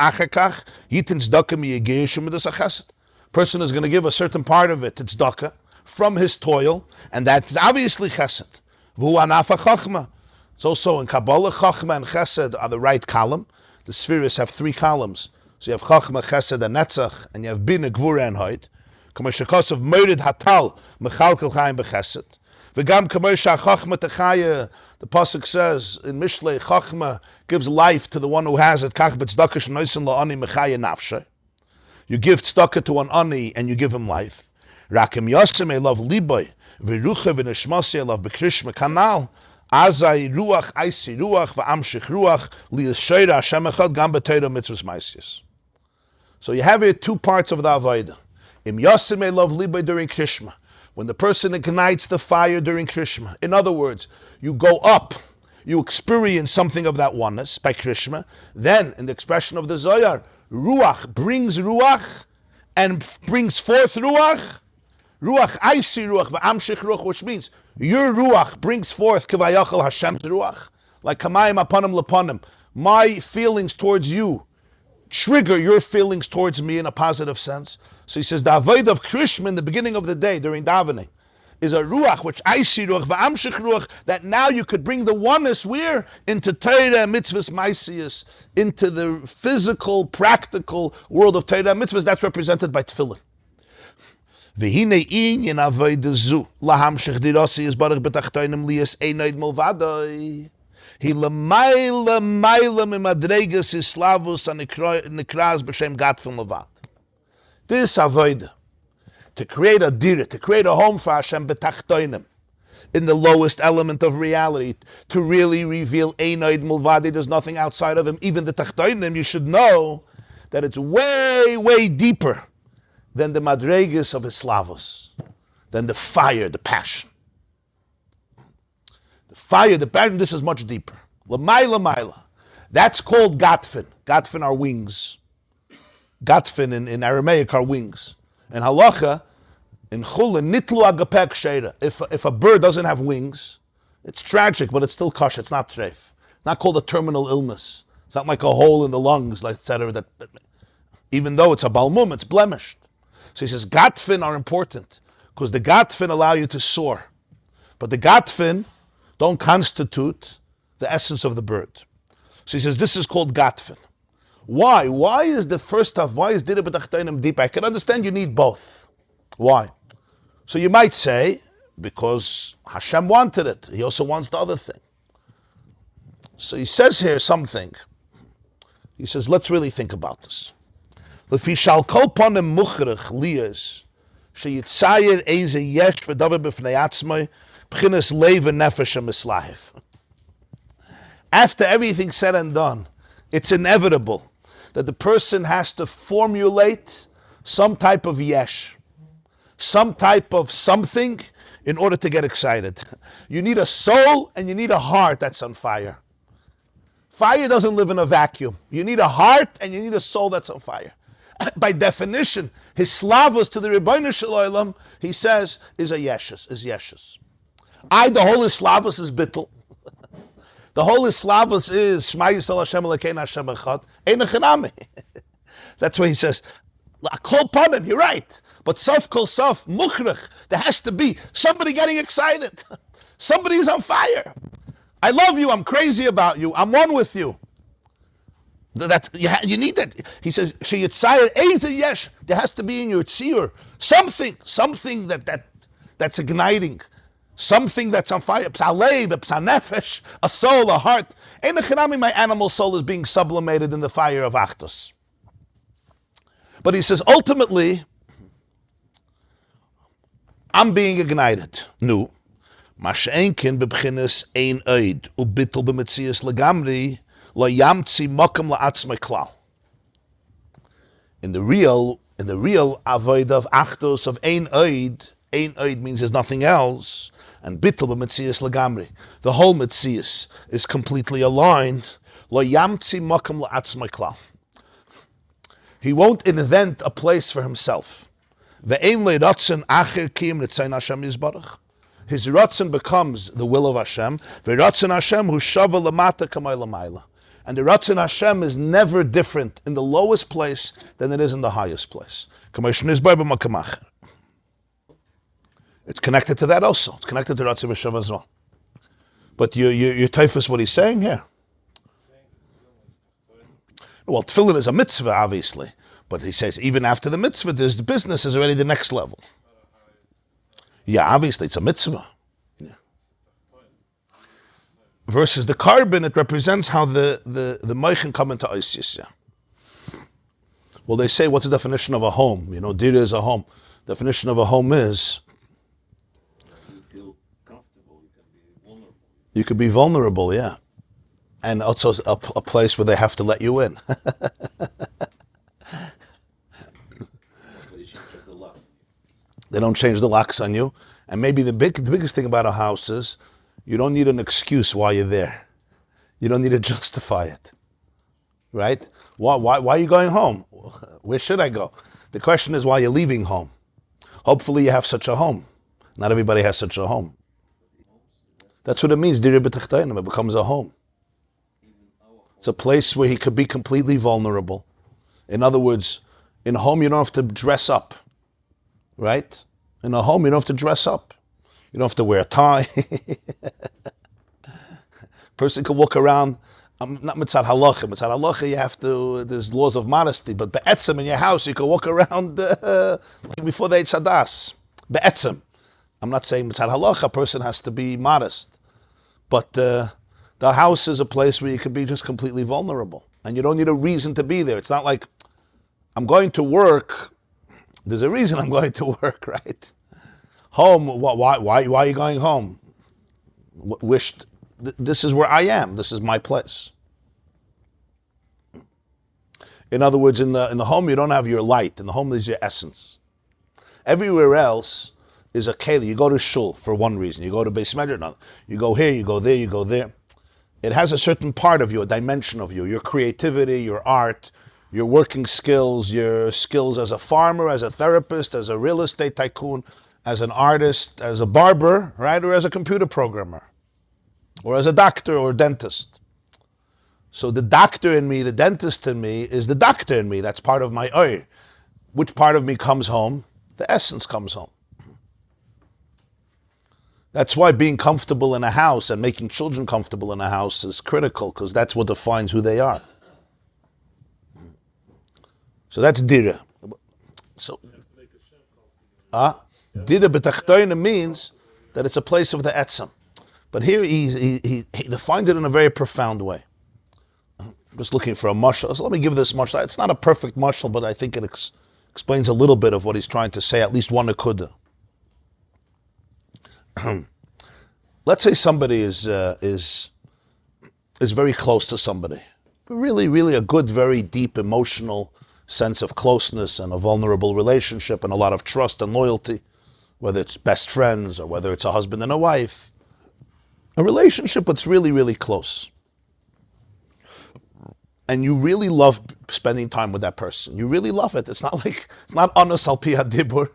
is going to give a certain part of it to tzedakah from his toil, and that's obviously chesed. It's also in Kabbalah, chachma and chesed are the right column. The spheres have 3 columns. So you have chachma, chesed, and netzach, and you have bina, gvura, and hoid. Kamashakos of merid hatal, mechalkel chaim bechesed. V'gam kamosha chachma techaya. The pasuk says in Mishlei, chachma gives life to the one who has it. Kach b'tzedakah shenoisen la'ani mechaya nafshe. You give tzedakah to an ani and you give him life. Rakim yosem elav liboy v'rucha v'neshmasi elav b'krishma kanal. Azai ruach aisi ruach v'amshich ruach liyasheira Hashem echad gam b'teira mitzvahs ma'asyos. So you have here 2 parts of the avodah. Im yosem elav liboy during krishma. When the person ignites the fire during Krishma. In other words, you go up, you experience something of that oneness by Krishma. Then, in the expression of the Zohar, Ruach brings Ruach and brings forth Ruach. Ruach Aisi Ruach v'amshich Ruach, which means your Ruach brings forth Kivayachal Hashem's Ruach. Like Kamayim Aponim Laponim. My feelings towards you trigger your feelings towards me in a positive sense. So he says, the avodah of Krishma in the beginning of the day during davening is a ruach, which I see ruach, v'amshich ruach, that now you could bring the oneness where? Into Torah, mitzvahs, maisius, into the physical, practical world of Torah, mitzvahs, that's represented by tefillin. V'hinei inyan avodah zu, lahamshich dirasi is barach betachtoinim liyas einoid mulvadoi. He lemaila mimadregas islavus anikras b'shem gatfin levat. This avodah, to create a dira, to create a home for Hashem betachtoinim, in the lowest element of reality, to really reveal einoid mulvadi, there's nothing outside of him. Even the tachtoinim, you should know that it's way, way deeper than the madregas of islavus, than the fire, the passion. Fire, the passion, this is much deeper. Lamaila. That's called gatfin. Gatfin are wings. Gatfin in Aramaic are wings. And halacha, in chulin, nitlu agapek sheira. If a bird doesn't have wings, it's tragic, but it's still kosher. It's not treif. Not called a terminal illness. It's not like a hole in the lungs, like etc. That even though it's a balmum, it's blemished. So he says gatfin are important because the gatfin allow you to soar, but the gatfin don't constitute the essence of the bird. So he says this is called gatfin. Why? Why is the first stuff? Why is dira b'tachtonim deep? I can understand you need both. Why? So you might say because Hashem wanted it. He also wants the other thing. So he says here something. He says, let's really think about this. Lefi shal kol panim muchrich liyas sheyitzayer eze yesh v'davar b'fnei atzmai b'chinas leiv v'nefesh ha'mislahif. After everything's said and done, it's inevitable that the person has to formulate some type of yesh, some type of something in order to get excited. You need a soul and you need a heart that's on fire. Fire doesn't live in a vacuum. You need a heart and you need a soul that's on fire. by definition, his slavos to the Rebbeinu Shel Olam, he says, is a yeshus, is yeshus. The whole slavos is bittle. The whole slavos is Shema Yisrael Hashem Elokeinu Hashem Echad, Ein Echanami. That's why he says, Kol Panim, you're right. But sof kol sof, mukhrich, there has to be somebody getting excited. Somebody's on fire. I love you, I'm crazy about you, I'm one with you. You need that. He says, Sheyitzayir Eza Yesh, there has to be in your tziyur something that's igniting, something that's on fire. P'salev, p'sanefesh, a soul, a heart. Ein echanami, my animal soul is being sublimated in the fire of Achdus. But he says, ultimately, I'm being ignited. Nu, mash'enkin b'bchinas ein oid, ubittel b'metzias legamri, lo yamtzi mokum la'atzmei klal. In the real avoid of Achdus, of ein oid means there's nothing else, and bittle b'metzias legamri. The whole metzias is completely aligned. Lo yamtzi mokum la'atzmei klal. He won't invent a place for himself. Ve'ein le'ratzon acher kiyum l'tzayin Hashem yizbarach. His ratzon becomes the will of Hashem. Ve'ratzon Hashem hu shava lamata kamay lamayla. And the ratzon Hashem is never different in the lowest place than it is in the highest place. It's connected to that also. It's connected to ratzon v'shava as well. But you typhus what he's saying here. Well, tefillin is a mitzvah, obviously. But he says, even after the mitzvah, the business is already the next level. Yeah, obviously, it's a mitzvah. Yeah. Versus the carbon, it represents how the moichin come into Isis. Yeah. Well, they say, what's the definition of a home? Dira is a home. Definition of a home is... You feel comfortable, you can be vulnerable. You could be vulnerable, yeah. And also a place where they have to let you in. They don't change the locks on you. And maybe the biggest thing about a house is you don't need an excuse why you're there. You don't need to justify it. Right? Why are you going home? Where should I go? The question is why you're leaving home. Hopefully you have such a home. Not everybody has such a home. That's what it means. It becomes a home. It's a place where he could be completely vulnerable. In other words, in a home you don't have to dress up, right? In a home you don't have to dress up. You don't have to wear a tie. Person can walk around, not mitzad halacha. Mitzad halacha you have to, there's laws of modesty, but be'etzem in your house you can walk around like before they eat sadas. Be'etzem. I'm not saying mitzad halacha, a person has to be modest. But the house is a place where you can be just completely vulnerable. And you don't need a reason to be there. It's not like, I'm going to work. There's a reason I'm going to work, right? Home, why are you going home? This is where I am. This is my place. In other words, in the home, you don't have your light. In the home, is your essence. Everywhere else is a keli. You go to shul for one reason. You go to Bais Medrash. You go here, you go there, you go there. It has a certain part of you, a dimension of you, your creativity, your art, your working skills, your skills as a farmer, as a therapist, as a real estate tycoon, as an artist, as a barber, right? Or as a computer programmer, or as a doctor or dentist. So the doctor in me, the dentist in me, is the doctor in me. That's part of my oir. Which part of me comes home? The essence comes home. That's why being comfortable in a house and making children comfortable in a house is critical, because that's what defines who they are. So that's dira. So, dira b'tachtoina means that it's a place of the etzem. But here he defines it in a very profound way. I'm just looking for a mashal. So let me give this mashal. It's not a perfect mashal, but I think it explains a little bit of what he's trying to say, at least one nekuda. Let's say somebody is very close to somebody. Really, really a good, very deep emotional sense of closeness and a vulnerable relationship and a lot of trust and loyalty, whether it's best friends or whether it's a husband and a wife. A relationship that's really, really close. and you really love spending time with that person. You really love it. It's not Oneness al pi hadibur.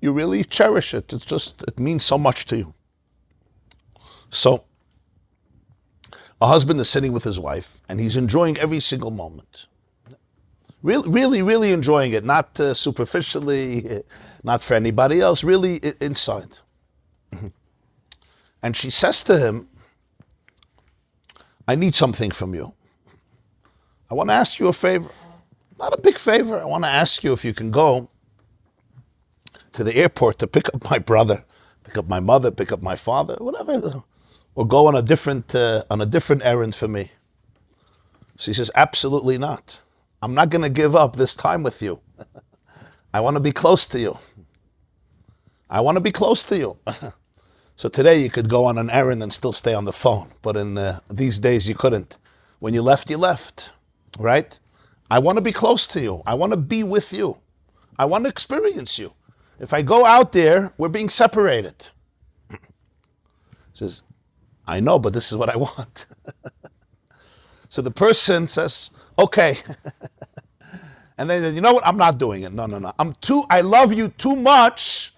You really cherish it. It means so much to you. So, a husband is sitting with his wife, and he's enjoying every single moment. Really, really, really enjoying it. Not superficially, not for anybody else, really inside. And she says to him, I need something from you. I want to ask you a favor. Not a big favor. I want to ask you if you can go to the airport to pick up my brother, pick up my mother, pick up my father, whatever, or go on a different errand for me. She says, absolutely not. I'm not going to give up this time with you. I want to be close to you. I want to be close to you. So today you could go on an errand and still stay on the phone, but in these days you couldn't. When you left, right? I want to be close to you. I want to be with you. I want to experience you. If I go out there, we're being separated. He says, I know, but this is what I want. So the person says, okay. And then, you know what? I'm not doing it. No. I love you too much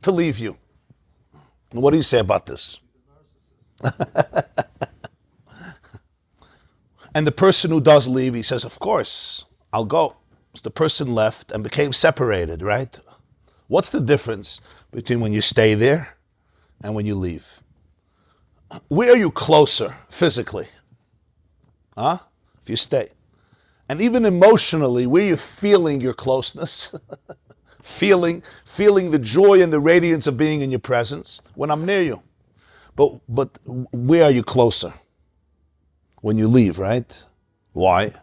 to leave you. And what do you say about this? And the person who does leave, he says, of course, I'll go. So the person left and became separated, right? What's the difference between when you stay there and when you leave? Where are you closer physically? If you stay. And even emotionally, where you're feeling your closeness, feeling the joy and the radiance of being in your presence when I'm near you. But where are you closer? When you leave, right? Why?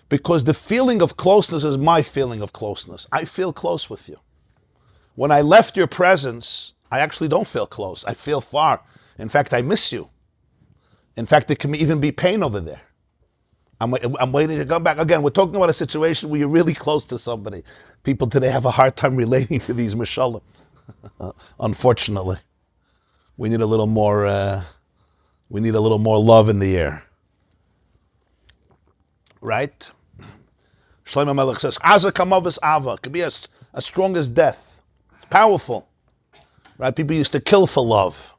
Because the feeling of closeness is my feeling of closeness. I feel close with you. When I left your presence, I actually don't feel close. I feel far. In fact, I miss you. In fact, there can even be pain over there. I'm waiting to come back. Again, we're talking about a situation where you're really close to somebody. People today have a hard time relating to these mashallah. Unfortunately. We need a little more love in the air. Right? Shlomo Melech says, Aza kamavas ava. Could be as strong as death. It's powerful. Right? People used to kill for love.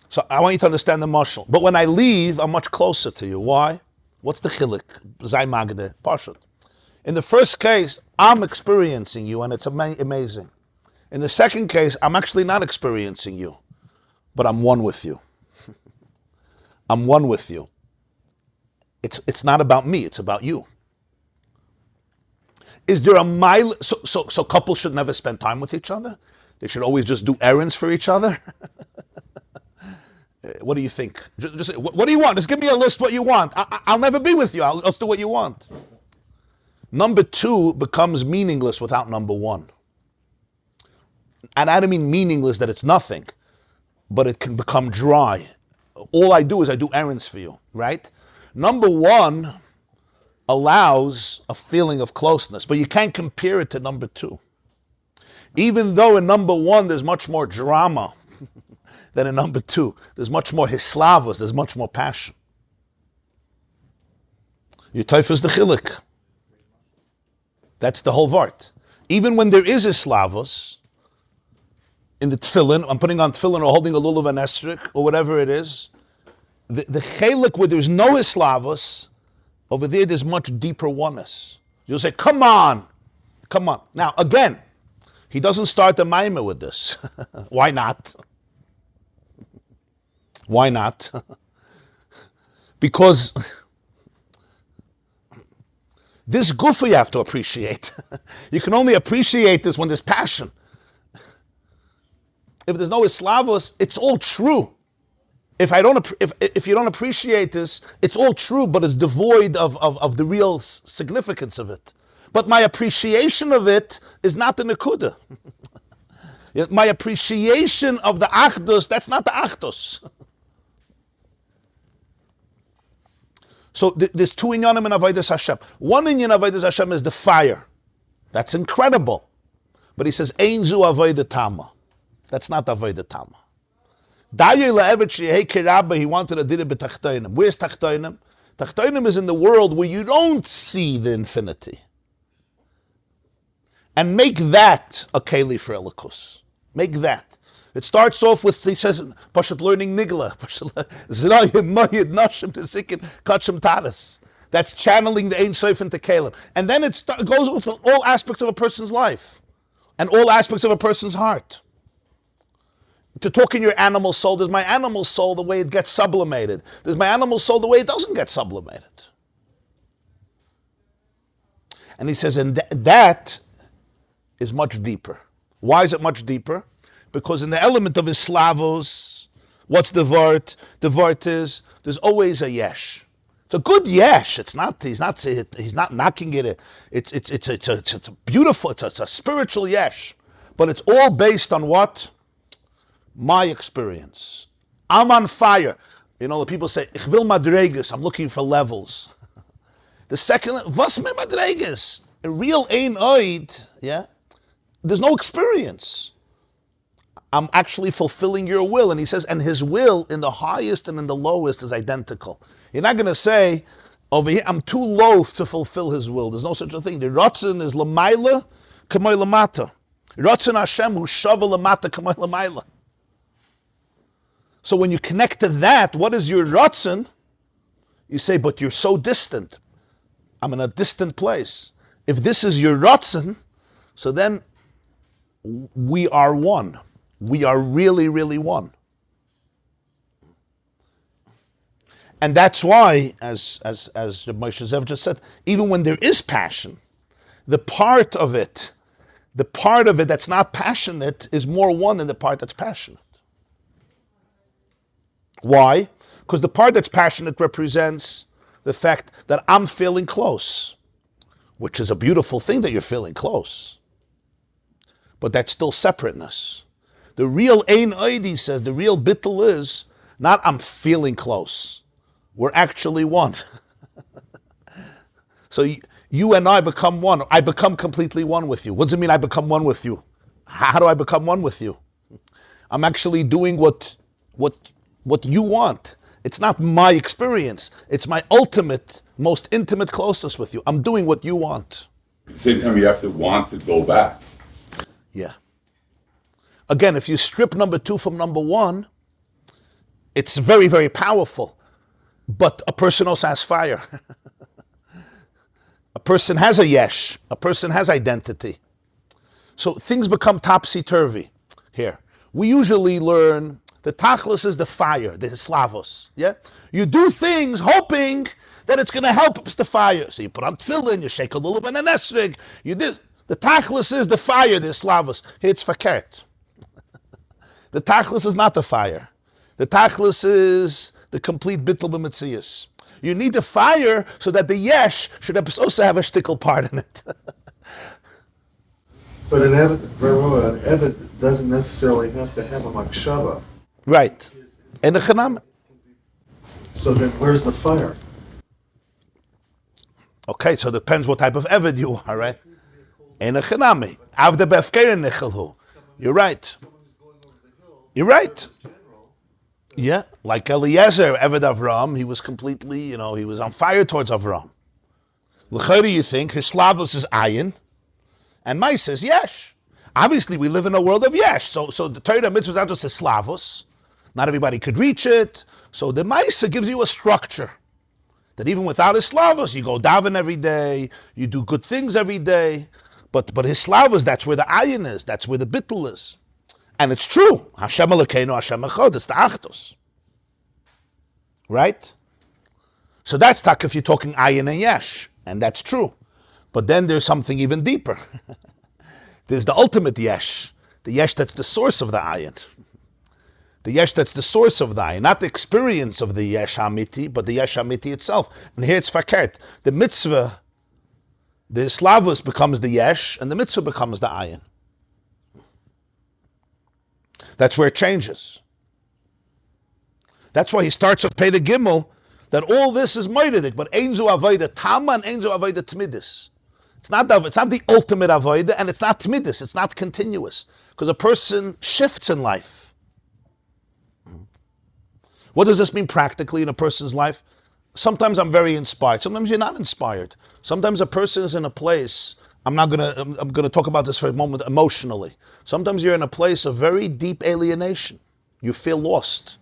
So I want you to understand the mashal. But when I leave, I'm much closer to you. Why? What's the chilik? Zay magder, Parshas. In the first case, I'm experiencing you, and it's amazing. In the second case, I'm actually not experiencing you, but I'm one with you. I'm one with you. It's not about me, it's about you. Is there a mile? So couples should never spend time with each other? They should always just do errands for each other? What do you think? Just what do you want? Just give me a list what you want. I'll never be with you. I'll do what you want. Number two becomes meaningless without number one. And I don't mean meaningless that it's nothing, but it can become dry. All I do is I do errands for you, right? Number one allows a feeling of closeness, but you can't compare it to number two. Even though in number one there's much more drama than in number two. There's much more hislavos, there's much more passion. Your taif is the chilik. That's the whole vart. Even when there is hislavos, in the tefillin, I'm putting on tefillin or holding a lulav and esrik, or whatever it is, the chelik where there's no hislavos, over there's much deeper oneness. You'll say, come on. Now, again, he doesn't start the maimah with this. Why not? Why not? Because this gufa you have to appreciate. You can only appreciate this when there's passion. If there's no islavos, it's all true. If you don't appreciate this, it's all true, but it's devoid of the real significance of it. But my appreciation of it is not the nekuda. My appreciation of the achdus, that's not the achdus. So there's two inyanim in Avodas Hashem. One inyan Avodas Hashem is the fire. That's incredible. But he says, Ein zu Avodah Tama. That's not Avodah Tama. He wanted a dira b'tachtoinim. Where's tachtoinim? Tachtoinim is in the world where you don't see the infinity. And make that a keli for elikus. Make that. It starts off with, he says, Pashat learning nigla. That's channeling the Ein Sof into Kalim. And then it goes with all aspects of a person's life and all aspects of a person's heart. To talk in your animal soul, there's my animal soul the way it gets sublimated. There's my animal soul the way it doesn't get sublimated. And he says, and that is much deeper. Why is it much deeper? Because in the element of his slavos, what's the vart? The vart is, there's always a yesh. It's a good yesh. He's not knocking it. It's a beautiful, it's a spiritual yesh. But it's all based on what? My experience. I'm on fire. You know, the people say, ich will madreges, I'm looking for levels. The second, was me madreges? A real ein oid, yeah? There's no experience. I'm actually fulfilling your will. And he says, and his will in the highest and in the lowest is identical. You're not going to say, over here, I'm too low to fulfill his will. There's no such a thing. The Ratzin is lamaila k'moy lamata. Ratzin Hashem hu shava lamata k'moy lamaila. So when you connect to that, what is your Ratzin? You say, but you're so distant. I'm in a distant place. If this is your Ratzin, so then we are one. We are really, really one. And that's why, as Moshe Zev just said, even when there is passion, the part of it that's not passionate is more one than the part that's passionate. Why? Because the part that's passionate represents the fact that I'm feeling close, which is a beautiful thing that you're feeling close. But that's still separateness. The real Ein Oidi says, the real bittle is not I'm feeling close. We're actually one. So you and I become one. I become completely one with you. What does it mean I become one with you? How do I become one with you? I'm actually doing what you want. It's not my experience. It's my ultimate, most intimate closeness with you. I'm doing what you want. At the same time, you have to want to go back. Yeah. Again, if you strip number 2 from number 1, it's very, very powerful. But a person also has fire. A person has a yesh. A person has identity. So things become topsy-turvy here. We usually learn the tachlis is the fire, the slavos. Yeah? You do things hoping that it's going to help us the fire. So you put on tefillin, you shake a lulav and a nesrig. You do. The tachlis is the fire, the slavos. Here it's fakert. The tachlis is not the fire. The tachlis is the complete bittle b'metzias. You need the fire so that the yesh should also have a shtickle part in it. But an Eved doesn't necessarily have to have a makshava. Right. And a chanam. So then where's the fire? Okay, so it depends what type of Eved you are, right? And a chanami. Avda befkerin nechelhu. You're right. You're right. Yeah, like Eliezer, Eved Avram, he was completely, he was on fire towards Avram. L'chayri, you think, his slavos is ayin, and Mai says yesh. Obviously, we live in a world of yesh, so the Torah mitzvah is not just a slavos. Not everybody could reach it, so the Maisa gives you a structure, that even without his slavos, you go daven every day, you do good things every day, but his slavos, that's where the ayin is, that's where the bittle is. And it's true. Hashem Elokeinu, Hashem Echad. It's the Achdos. Right? So that's tak if you're talking ayin and yesh. And that's true. But then there's something even deeper. There's the ultimate yesh. The yesh that's the source of the ayin. The yesh that's the source of the ayin. Not the experience of the yesh hamiti, but the yesh hamiti itself. And here it's fakert. The mitzvah, the slavus becomes the yesh, and the mitzvah becomes the ayin. That's where it changes. That's why he starts with Pei Gimel, that all this is moiridik, but Einzu Avoida Tama and Einzu Avoida Tmidis. It's not the ultimate Avoida, and it's not Tmidis, it's not continuous. Because a person shifts in life. What does this mean practically in a person's life? Sometimes I'm very inspired. Sometimes you're not inspired. Sometimes a person is in a place, I'm gonna talk about this for a moment emotionally. Sometimes you're in a place of very deep alienation. You feel lost.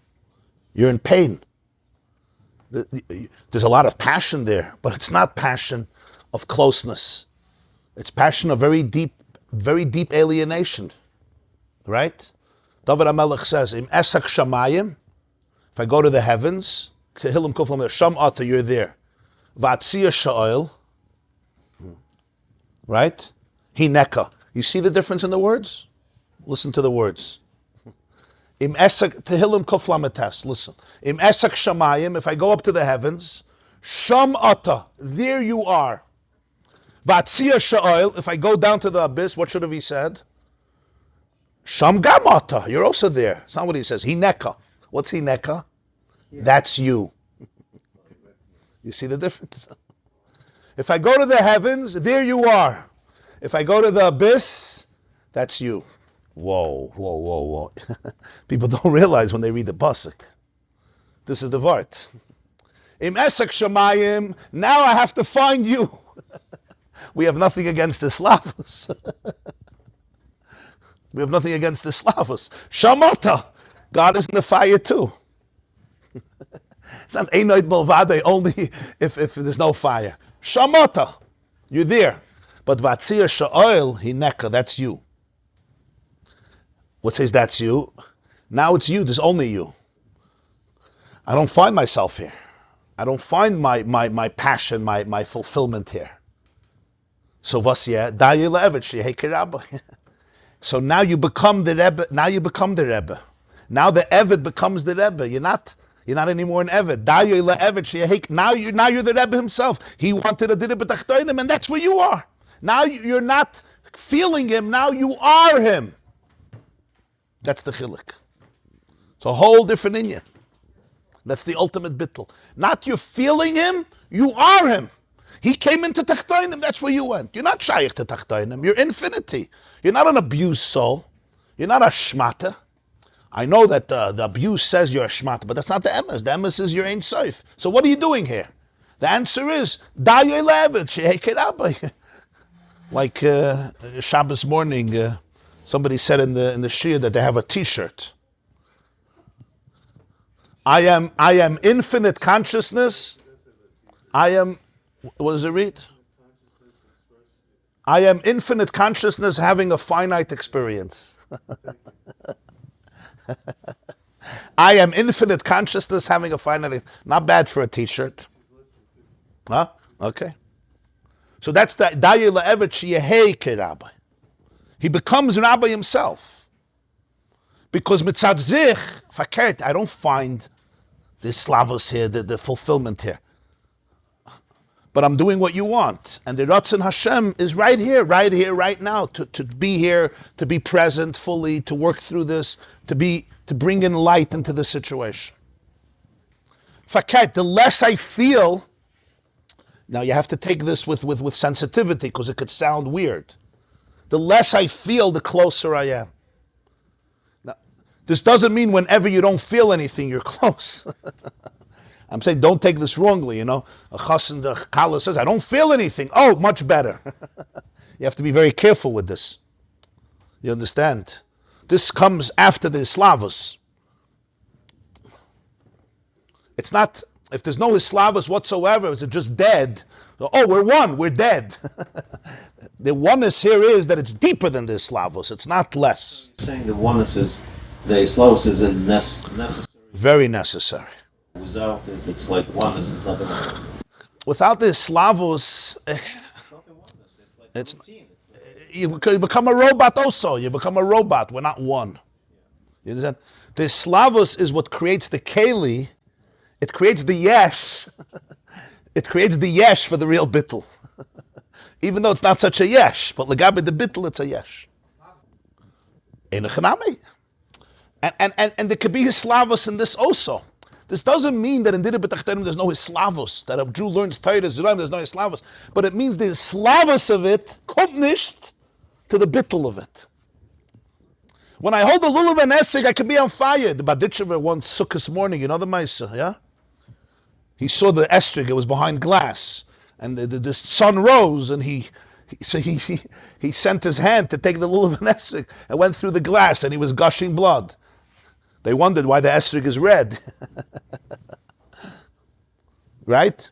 You're in pain. There's a lot of passion there, but it's not passion of closeness. It's passion of very deep alienation, right? David HaMelech says, "Im esak shamayim," if I go to the heavens, Tehillim Kuf Lamed, Sham Ata, you're there. V'atzia sha'oil, right? Hineka. You see the difference in the words? Listen to the words. Im esak Tehillim Kuf Lamed Tes. Listen. Im esak shamayim, if I go up to the heavens, Sham Ata, there you are. V'atzia sha'oil, if I go down to the abyss, what should have he said? Sham Gamata, you're also there. It's not what he says. Hineka. What's Hineka? Yeah. That's you. You see the difference? If I go to the heavens, there you are. If I go to the abyss, that's you. Whoa. People don't realize when they read the pasuk. This is the vart. Im esak shamayim, now I have to find you. We have nothing against the Slavos. We have nothing against the Slavos. Shamata, God is in the fire too. It's not Einoid Malvade only if there's no fire. Shamata, you're there. But Vatzir Sha'oil, Hineka, that's you. What says that's you? Now it's you, there's only you. I don't find myself here. I don't find my passion, my fulfillment here. So Vasya, Dayila Evich, Rabbi. So now you become the Rebbe. Now you become the Rebbe. Now the Eved becomes the Rebbe. You're not anymore an Eved. Now you're the Rebbe himself. He wanted a Dira B'tachtoinim, and that's where you are. Now you're not feeling him. Now you are him. That's the chiluk. It's a whole different inyan. That's the ultimate bittle. Not you're feeling him. You are him. He came into Tachtoinim, that's where you went. You're not shaykh to Tachtoinim, you're infinity. You're not an abused soul. You're not a shmata. I know that the abuse says you're a shmata, but that's not the emes. The emes is your Ein Sof. So what are you doing here? The answer is, like Shabbos morning, somebody said in the shir that they have a t-shirt. I am infinite consciousness. What does it read? I am infinite consciousness having a finite experience. I am infinite consciousness having a finite. Not bad for a t-shirt. Huh? Okay. So that's the Dayila Evet Rabbi. He becomes Rabbi himself. Because mitzad zich, fakert, I don't find the slavos here, the fulfillment here. But I'm doing what you want. And the Ratzon Hashem is right here, right now, to be here, to be present fully, to work through this, to bring in light into the situation. Fakat, the less I feel, now you have to take this with sensitivity, because it could sound weird. The less I feel, the closer I am. Now, this doesn't mean whenever you don't feel anything, you're close. I'm saying don't take this wrongly, A chassan, the challah says, I don't feel anything. Oh, much better. You have to be very careful with this. You understand? This comes after the Islavos. It's not, if there's no Islavos whatsoever, it's just dead. Oh, we're one, we're dead. The oneness here is that it's deeper than the Islavos. It's not less. You're saying the oneness is, the Islavos is necessary. Very necessary. Without it, it's like oneness is not the oneness. Without the Slavos, you become a robot also. You become a robot. We're not one. You understand? The Slavos is what creates the Keli. It creates the Yesh. It creates the Yesh for the real bittle. Even though it's not such a Yesh. But legabe the bittle, it's a Yesh. In a Chanami. And there could be Slavos in this also. This doesn't mean that in Dira B'tachtonim there's no Hislavos, that a Jew learns Torah, there's no Hislavos, but it means the Hislavos of it kommt nicht to the bittle of it. When I hold a lulav and esrog, I can be on fire. The Baditchever one Sukkot morning, you know the Maisa, yeah? He saw the esrog, it was behind glass. And the sun rose, and he sent his hand to take the lulav and esrog and went through the glass, and he was gushing blood. They wondered why the esrog is red. Right?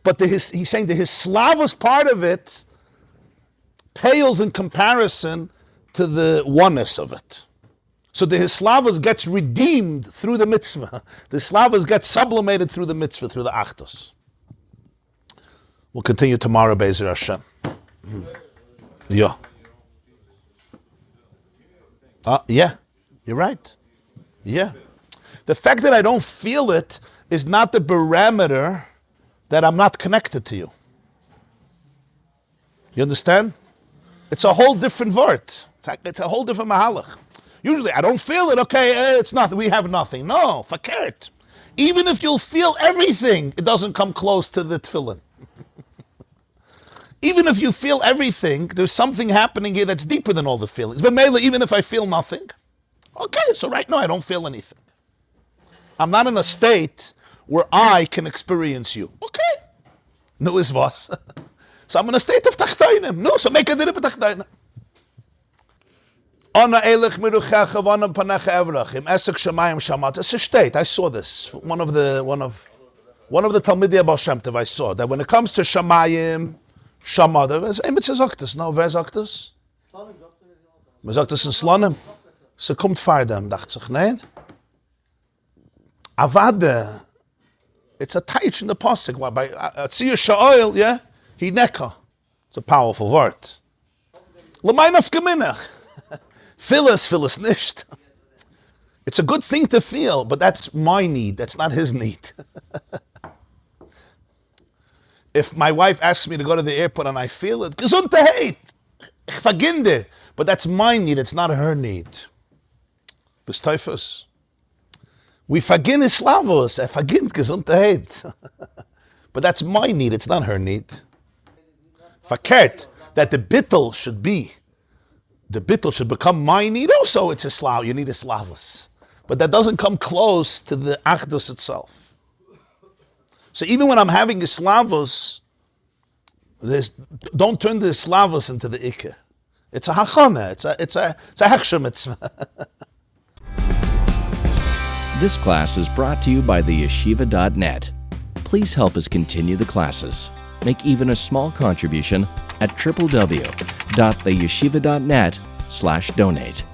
But he's saying that his slavos part of it pales in comparison to the oneness of it. So the Hislavos gets redeemed through the mitzvah. The Hislavos gets sublimated through the mitzvah, through the Achdus. We'll continue tomorrow, Be'ezer Hashem. Yeah. Yeah, you're right. Yeah. The fact that I don't feel it is not the barometer that I'm not connected to you. You understand? It's a whole different word. It's a whole different mahalach. Usually, I don't feel it, okay, it's nothing, we have nothing. No, fakert. Even if you'll feel everything, it doesn't come close to the tefillin. Even if you feel everything, there's something happening here that's deeper than all the feelings. But mainly, even if I feel nothing, okay, so right now I don't feel anything. I'm not in a state where I can experience you. Okay. No is was. So I'm in a state of tachtoinim. No, so make a dinner with tachtoinim. Ona elech miruchecha v'ona panecha evrachim esek shamayim shamat. It's a state. I saw this. One of the Talmidei Baal Shem Tov, I saw that when it comes to shamayim shamat, it's zoktus. No, wer zoktus? Wer zoktus in Slonim? So kommt far dem, dacht sich, nein? Avade. It's a taich in the pasuk. By Atzir Sha'oil, yeah, he neka. It's a powerful word. L'maynaf geminach. Phyllis nisht. It's a good thing to feel, but that's my need. That's not his need. If my wife asks me to go to the airport and I feel it, gesundheit, ich verginde. But that's my need. It's not her need. Bis teufels. We vergin Slavos, vergint gesundheit. But that's my need, it's not her need. Verkehrt, that the bittle should become my need. Also, it's a Slav, you need a Slavos. But that doesn't come close to the Achdus itself. So even when I'm having a Slavos, don't turn the Slavos into the Iker. It's a Hachana, it's a Hechsher mitzvah. This class is brought to you by theyeshiva.net. Please help us continue the classes. Make even a small contribution at www.theyeshiva.net/donate.